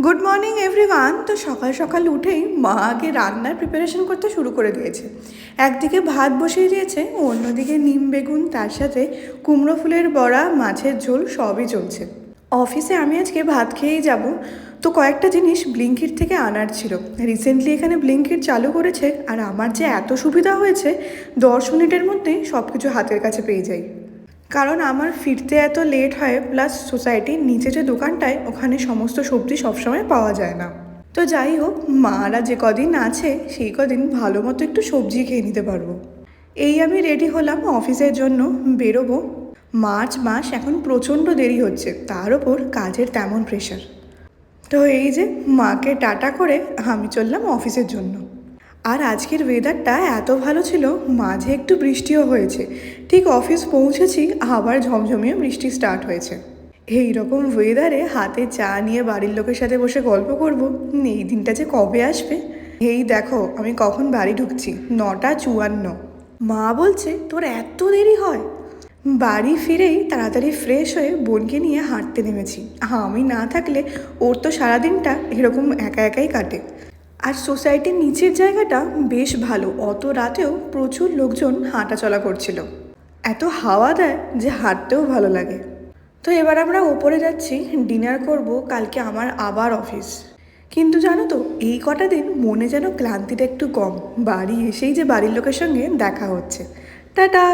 Good morning everyone. তো সকাল সকাল উঠেই মা আগে রান্নার প্রিপারেশন করতে শুরু করে দিয়েছে। একদিকে ভাত বসিয়ে দিয়েছে, অন্যদিকে নিম বেগুন, তার সাথে কুমড়ো ফুলের বড়া, মাছের ঝোল সবই চলছে। অফিসে আমি আজকে ভাত খেয়েই যাব, তো কয়েকটা জিনিস ব্লিঙ্কিট থেকে আনার ছিল। রিসেন্টলি এখানে ব্লিঙ্কিট চালু করেছে, আর আমার যে এত সুবিধা হয়েছে, 10 মিনিটের মধ্যেই সব কিছু হাতের কাছে পেয়ে যাই। কারণ আমার ফিরতে এত লেট হয়, প্লাস সোসাইটির নিচে যে দোকানটায়, ওখানে সমস্ত সবজি সবসময় পাওয়া যায় না। তো যাই হোক, মারা যে কদিন আছে সেই কদিন ভালো মতো একটু সবজি খেয়ে নিতে পারবো। এই আমি রেডি হলাম অফিসের জন্য, বেরোবো। মার্চ মাস, এখন প্রচণ্ড দেরি হচ্ছে, তার ওপর কাজের তেমন প্রেশার। তো এই যে মাকে টাটা করে আমি চললাম অফিসের জন্য। আর আজকের ওয়েদারটা এত ভালো ছিল, মাঝে একটু বৃষ্টিও হয়েছে। ঠিক অফিস পৌঁছেছি, আবার ঝমঝমিয়ে বৃষ্টি স্টার্ট হয়েছে। এই রকম ওয়েদারে হাতে চা নিয়ে বাড়ির লোকের সাথে বসে গল্প করব, এই দিনটা যে কবে আসবে। এই দেখো আমি কখন বাড়ি ঢুকছি, 9:54। মা বলছে তোর এত দেরি হয়। বাড়ি ফিরেই তাড়াতাড়ি ফ্রেশ হয়ে বোনকে নিয়ে হাঁটতে নেমেছি। আমি না থাকলে ওর তো সারাদিনটা এরকম একা একাই কাটে। আর সোসাইটির নিচের জায়গাটা বেশ ভালো, অত রাতেও প্রচুর লোকজন হাঁটা চলা করছিল। এত হাওয়া দেয় যে হাঁটতেও ভালো লাগে। তো এবার আমরা ওপরে যাচ্ছি, ডিনার করব। কালকে আমার আবার অফিস। কিন্তু জানো তো, এই কটা দিন মনে যেন ক্লান্তিটা একটু কম। বাড়ি এসেই যে বাড়ির লোকের সঙ্গে দেখা হচ্ছে। টাটা।